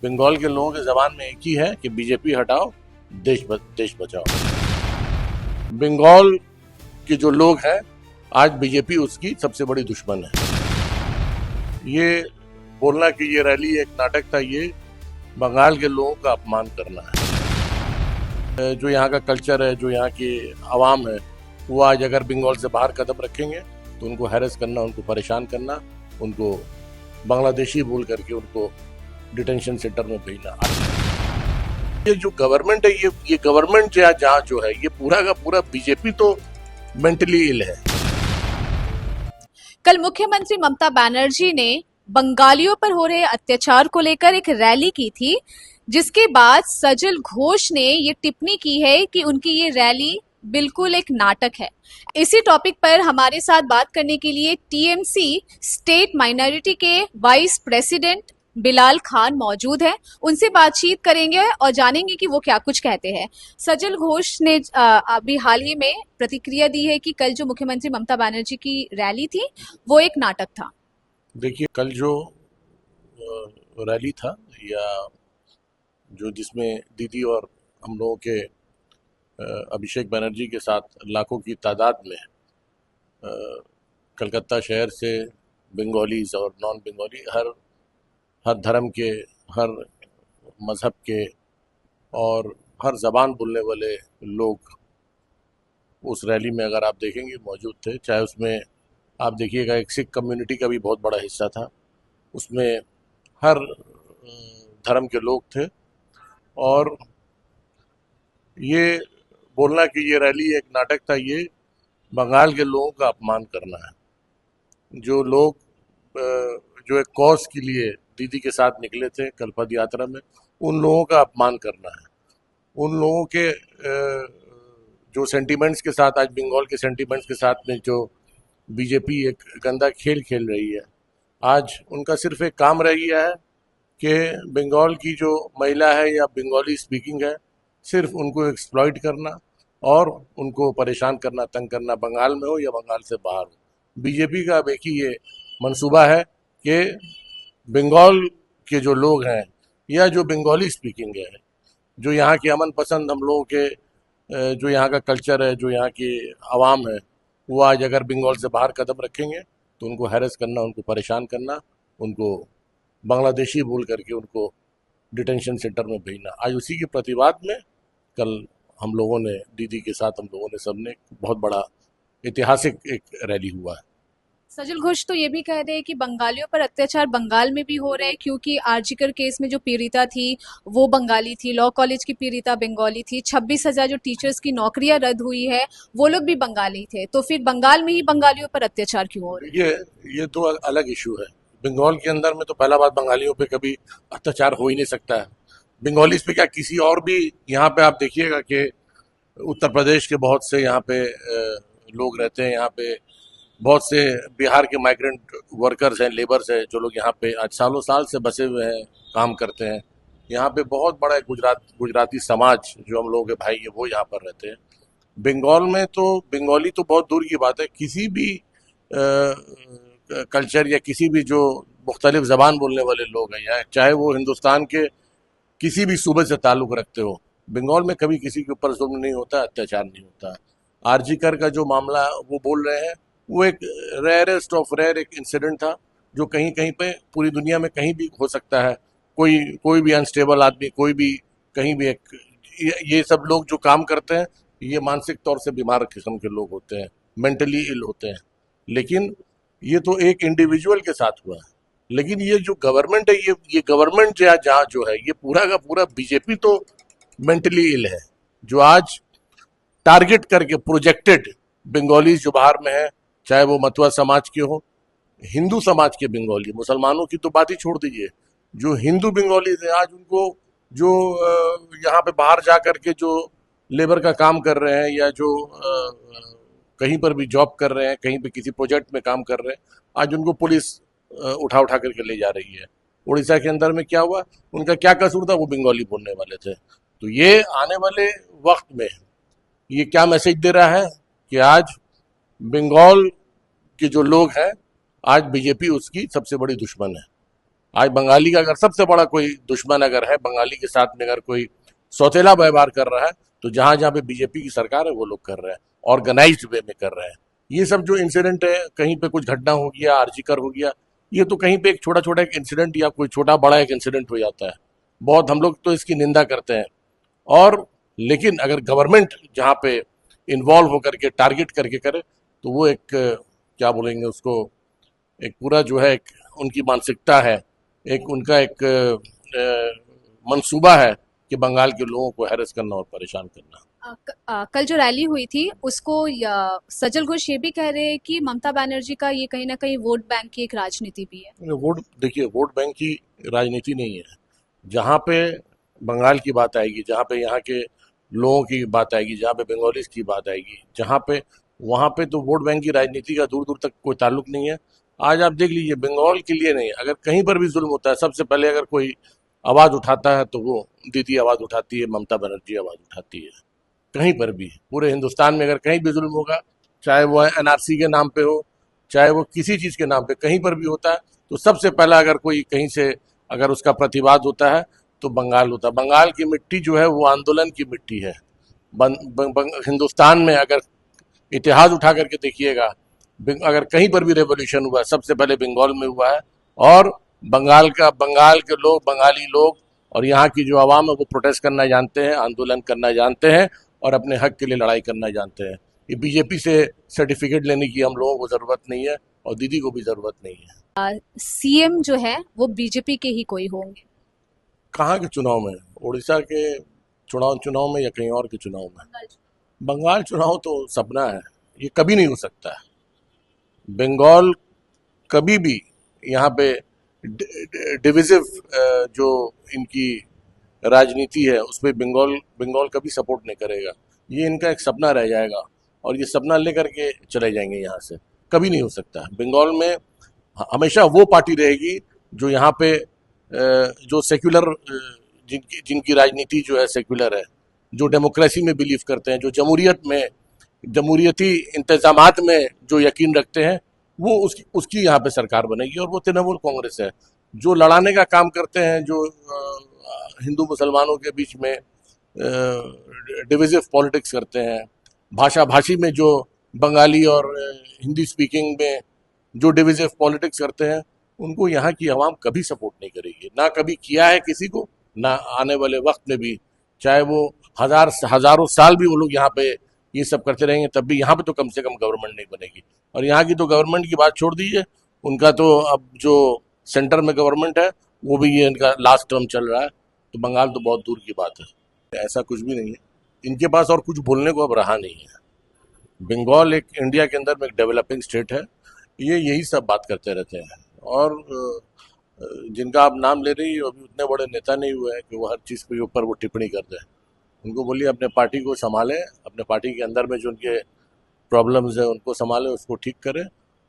बंगाल के लोगों के जबान में एक ही है कि बीजेपी हटाओ, देश बचाओ। बंगाल के जो लोग हैं आज बीजेपी उसकी सबसे बड़ी दुश्मन है। ये बोलना कि ये रैली एक नाटक था, ये बंगाल के लोगों का अपमान करना है। जो यहाँ का कल्चर है, जो यहाँ की आवाम है, वो आज अगर बंगाल से बाहर कदम रखेंगे तो उनको हैरेस करना, उनको परेशान करना, उनको बांग्लादेशी बोल करके उनको डिटेंशन सेंटर में भेजना। ये जो गवर्नमेंट है, ये गवर्नमेंट जहाँ जो है, ये पूरा का पूरा बीजेपी तो मेंटली इल है। कल मुख्यमंत्री ममता बनर्जी ने बंगालियों पर हो रहे अत्याचार को लेकर एक रैली की थी, जिसके बाद सजल घोष ने ये टिप्पणी की है कि उनकी ये रैली बिल्कुल एक नाटक है। इसी टॉपिक पर हमारे साथ बात करने के लिए टीएमसी स्टेट माइनॉरिटी के वाइस प्रेसिडेंट बिलाल खान मौजूद हैं। उनसे बातचीत करेंगे और जानेंगे कि वो क्या कुछ कहते हैं। सजल घोष ने अभी हाल ही में प्रतिक्रिया दी है कि कल जो मुख्यमंत्री ममता बनर्जी की रैली थी वो एक नाटक था। देखिए, कल जो रैली था या जो जिसमें दीदी और हम लोगों के अभिषेक बनर्जी के साथ लाखों की तादाद में कलकत्ता शहर से बंगालीज और नॉन बंगाली हर धर्म के, हर मज़हब के और हर ज़बान बोलने वाले लोग उस रैली में अगर आप देखेंगे मौजूद थे। चाहे उसमें आप देखिएगा एक सिख कम्युनिटी का भी बहुत बड़ा हिस्सा था, उसमें हर धर्म के लोग थे। और ये बोलना कि ये रैली एक नाटक था, ये बंगाल के लोगों का अपमान करना है। जो लोग जो एक कॉज के लिए दीदी के साथ निकले थे कल पद यात्रा में, उन लोगों का अपमान करना है। उन लोगों के जो सेंटिमेंट्स के साथ, आज बंगाल के सेंटिमेंट्स के साथ में जो बीजेपी एक गंदा खेल खेल रही है, आज उनका सिर्फ एक काम रह गया है कि बंगाल की जो महिला है या बंगाली स्पीकिंग है, सिर्फ उनको एक्सप्लॉइट करना और उनको परेशान करना, तंग करना, बंगाल में हो या बंगाल से बाहर हो। बीजेपी का अब एक ही ये मंसूबा है कि बंगाल के जो लोग हैं या जो बंगाली स्पीकिंग है, जो यहाँ के अमन पसंद हम लोगों के जो यहाँ का कल्चर है, जो यहाँ की आवाम है, वो आज अगर बंगाल से बाहर कदम रखेंगे तो उनको हैरेस करना, उनको परेशान करना, उनको बांग्लादेशी बोल करके उनको डिटेंशन सेंटर में भेजना। आज उसी के प्रतिवाद में कल हम लोगों ने, दीदी के साथ हम लोगों ने, सबने बहुत बड़ा ऐतिहासिक एक रैली हुआ है। सजल घोष तो ये भी कह रहे हैं कि बंगालियों पर अत्याचार बंगाल में भी हो रहे हैं, क्योंकि आरजीकर केस में जो पीड़िता थी वो बंगाली थी, लॉ कॉलेज की पीड़िता बंगाली थी, 26,000 जो टीचर्स की नौकरियां रद्द हुई है वो लोग भी बंगाली थे। तो फिर बंगाल में ही बंगालियों पर अत्याचार क्यों हो रहे हैं? ये तो अलग इशू है। बंगाल के अंदर में तो पहला बात, बंगालियों पे कभी अत्याचार हो ही नहीं सकता है। बंगालीज पे क्या, किसी और भी, यहाँ पे आप देखिएगा कि उत्तर प्रदेश के बहुत से यहाँ पे लोग रहते हैं, यहाँ पे बहुत से बिहार के माइग्रेंट वर्कर्स हैं, लेबर्स हैं, जो लोग यहाँ पे आज सालों साल से बसे हुए हैं, काम करते हैं। यहाँ पे बहुत बड़ा गुजराती समाज, जो हम लोगों के भाई है, वो यहाँ पर रहते हैं। बंगाल में तो बंगाली तो बहुत दूर की बात है, किसी भी कल्चर या किसी भी जो मुख्तलिफ ज़बान बोलने वाले लोग हैं, या चाहे वो हिंदुस्तान के किसी भी सूबे से ताल्लुक़ रखते हो, बंगाल में कभी किसी के ऊपर जुल्म नहीं होता, अत्याचार नहीं होता। आरजीकर का जो मामला वो बोल रहे हैं, वो एक रेयरेस्ट ऑफ रेयर एक इंसिडेंट था, जो कहीं कहीं पे पूरी दुनिया में कहीं भी हो सकता है। कोई भी अनस्टेबल आदमी, कोई भी कहीं भी एक, ये सब लोग जो काम करते हैं, ये मानसिक तौर से बीमार किस्म के लोग होते हैं, मेंटली इल होते हैं। लेकिन ये तो एक इंडिविजुअल के साथ हुआ है। लेकिन ये जो गवर्नमेंट है, ये गवर्नमेंट जहाँ जो है, ये पूरा का पूरा बीजेपी तो मेंटली इल है, जो आज टारगेट करके प्रोजेक्टेड बंगालीज जो बाहर में है, चाहे वो मतुआ समाज के हो, हिंदू समाज के बंगाली, मुसलमानों की तो बात ही छोड़ दीजिए, जो हिंदू बंगालीज हैं, आज उनको जो यहाँ पे बाहर जा करके जो लेबर का काम कर रहे हैं, या जो कहीं पर भी जॉब कर रहे हैं, कहीं पे किसी प्रोजेक्ट में काम कर रहे हैं, आज उनको पुलिस उठा करके ले जा रही है। उड़ीसा के अंदर में क्या हुआ, उनका क्या कसूर था, वो बंगाली बोलने वाले थे। तो ये आने वाले वक्त में ये क्या मैसेज दे रहा है कि आज बंगाल के जो लोग हैं, आज बीजेपी उसकी सबसे बड़ी दुश्मन है। आज बंगाली का अगर सबसे बड़ा कोई दुश्मन अगर है, बंगाली के साथ में अगर कोई सौतेला व्यवहार कर रहा है, तो जहां जहां पे बीजेपी की सरकार है वो लोग कर रहे हैं, ऑर्गेनाइज्ड वे में कर रहे हैं। ये सब जो इंसिडेंट है, कहीं पे कुछ घटना हो गया, आर्जिकर हो गया, ये तो कहीं पे एक छोटा छोटा एक इंसिडेंट या कोई छोटा बड़ा एक इंसिडेंट हो जाता है, बहुत हम लोग तो इसकी निंदा करते हैं। और लेकिन अगर गवर्नमेंट जहाँ पे इन्वॉल्व होकर के टारगेट करके करे, तो वो एक क्या बोलेंगे उसको, एक पूरा जो है एक उनकी मानसिकता है, एक उनका एक मंसूबा है कि बंगाल के लोगों को हैरेस करना और परेशान करना। कल जो रैली हुई थी उसको सजल घोष ये भी कह रहे हैं कि ममता बनर्जी का ये कहीं ना कहीं वोट बैंक की एक राजनीति भी है। वोट देखिए, वोट बैंक की राजनीति नहीं है। जहाँ पे बंगाल की बात आएगी, जहाँ पे यहाँ के लोगों की बात आएगी, जहाँ पे बंगालीज की बात आएगी, जहाँ पे वहाँ पे तो वोट बैंक की राजनीति का दूर दूर तक कोई ताल्लुक नहीं है। आज आप देख लीजिए, बंगाल के लिए नहीं, अगर कहीं पर भी जुल्म होता है, सबसे पहले अगर कोई आवाज़ उठाता है तो वो दीदी आवाज़ उठाती है, ममता बनर्जी आवाज़ उठाती है। कहीं पर भी पूरे हिंदुस्तान में अगर कहीं भी जुल्म होगा, चाहे वो एनआरसी के नाम पे हो, चाहे वो किसी चीज़ के नाम पे कहीं पर भी होता है, तो सबसे पहला अगर कोई कहीं से अगर उसका प्रतिवाद होता है तो बंगाल होता है। बंगाल की मिट्टी जो है वो आंदोलन की मिट्टी है। हिंदुस्तान में अगर इतिहास उठा करके देखिएगा, अगर कहीं पर भी रेवोल्यूशन हुआ सबसे पहले बंगाल में हुआ है। और बंगाल के लोग, बंगाली लोग और यहाँ की जो आवाम है वो प्रोटेस्ट करना जानते हैं, आंदोलन करना जानते हैं और अपने हक के लिए लड़ाई करना जानते हैं। ये बीजेपी से सर्टिफिकेट लेने की हम लोगों को ज़रूरत नहीं है और दीदी को भी ज़रूरत नहीं है। सीएम जो है वो बीजेपी के ही कोई होंगे। कहाँ के चुनाव में? उड़ीसा के चुनाव में या कहीं और के चुनाव में? बंगाल चुनाव तो सपना है, ये कभी नहीं हो सकता है। बंगाल कभी भी यहाँ पे डिविजिव जो इनकी राजनीति है उस पर बंगाल कभी सपोर्ट नहीं करेगा। ये इनका एक सपना रह जाएगा और ये सपना लेकर के चले जाएंगे यहाँ से। कभी नहीं हो सकता। बंगाल में हमेशा वो पार्टी रहेगी जो यहाँ पे जो सेक्युलर, जिनकी राजनीति जो है सेक्युलर है, जो डेमोक्रेसी में बिलीव करते हैं, जो जमहूरियती इंतजामात में जो यकीन रखते हैं, वो उसकी यहाँ पे सरकार बनेगी। और वो तृणमूल कांग्रेस है जो लड़ाने का काम करते हैं, जो हिंदू मुसलमानों के बीच में डिविजिव पॉलिटिक्स करते हैं, भाषी में जो बंगाली और हिंदी स्पीकिंग में जो डिविजिव पॉलिटिक्स करते हैं, उनको यहाँ की आवाम कभी सपोर्ट नहीं करेगी। ना कभी किया है किसी को, ना आने वाले वक्त में भी। चाहे वो हजारों साल भी वो लोग यहाँ पे ये सब करते रहेंगे, तब भी यहाँ पे तो कम से कम गवर्नमेंट नहीं बनेगी। और यहाँ की तो गवर्नमेंट की बात छोड़ दीजिए, उनका तो अब जो सेंटर में गवर्नमेंट है वो भी ये इनका लास्ट टर्म चल रहा है, तो बंगाल तो बहुत दूर की बात है। ऐसा कुछ भी नहीं है, इनके पास और कुछ बोलने को अब रहा नहीं है। बंगाल एक इंडिया के अंदर में एक डेवलपिंग स्टेट है, ये यही सब बात करते रहते हैं। और जिनका आप नाम ले रही हो, अभी उतने बड़े नेता नहीं हुए हैं कि वो हर चीज़ के ऊपर वो टिप्पणी कर दें। उनको बोलिए अपने पार्टी को संभालें, अपने पार्टी के अंदर में जो उनके प्रॉब्लम्स है उनको संभालें, उसको ठीक करें।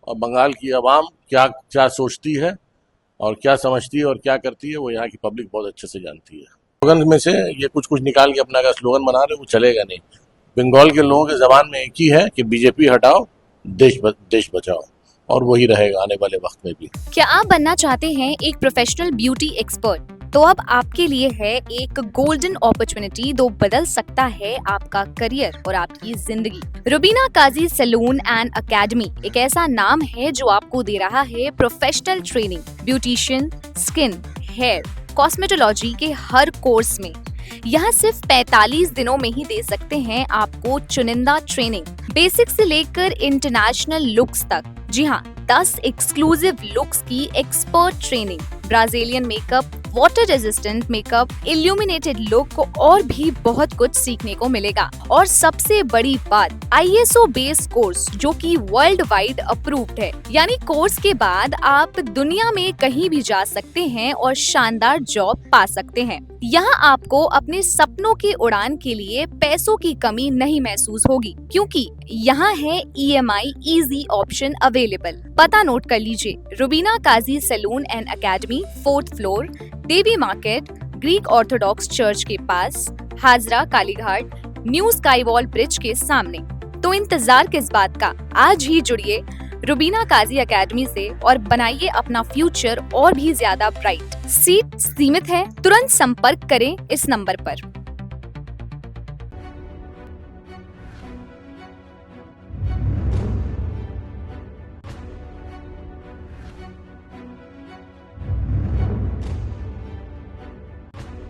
और बंगाल की आवाम क्या क्या सोचती है और क्या समझती है और क्या करती है, वो यहाँ की पब्लिक बहुत अच्छे से जानती है। स्लोगन में से ये कुछ निकाल के अपना अगर स्लोगन बना रहे, वो चलेगा नहीं। बंगाल के लोगों के जबान में एक ही है कि बीजेपी हटाओ, देश बचाओ, और वही रहेगा आने वाले वक्त में भी। क्या आप बनना चाहते हैं एक प्रोफेशनल ब्यूटी एक्सपर्ट? तो अब आपके लिए है एक गोल्डन अपॉर्चुनिटी जो बदल सकता है आपका करियर और आपकी जिंदगी। Rubina Kazi salon and academy एक ऐसा नाम है जो आपको दे रहा है professional training, beautician, skin, hair, cosmetology के हर कोर्स में। यहाँ सिर्फ 45 दिनों में ही दे सकते हैं आपको चुनिंदा ट्रेनिंग, बेसिक से लेकर इंटरनेशनल लुक्स तक। जी हाँ, 10 एक्सक्लूसिव लुक्स की expert training, Brazilian makeup, water resistant makeup, illuminated look और भी बहुत कुछ सीखने को मिलेगा। और सबसे बड़ी बात, ISO बेस्ड कोर्स जो कि वर्ल्ड वाइड अप्रूव्ड है। यानी कोर्स के बाद आप दुनिया में कहीं भी जा सकते हैं और शानदार जॉब पा सकते हैं। यहाँ आपको अपने सपनों की उड़ान के लिए पैसों की कमी नहीं महसूस होगी, क्योंकि यहाँ है EMI इजी ऑप्शन अवेलेबल। पता नोट कर लीजिए, Rubina Kazi salon and academy, 4th floor, Devi market, Greek Orthodox church के पास, Hazra Kalighat, new sky wall bridge के सामने। तो इंतजार किस बात का, आज ही जुड़िए रुबीना काजी एकेडमी से और बनाइए अपना फ्यूचर और भी ज्यादा ब्राइट। सीट सीमित है, तुरंत संपर्क करें इस नंबर पर।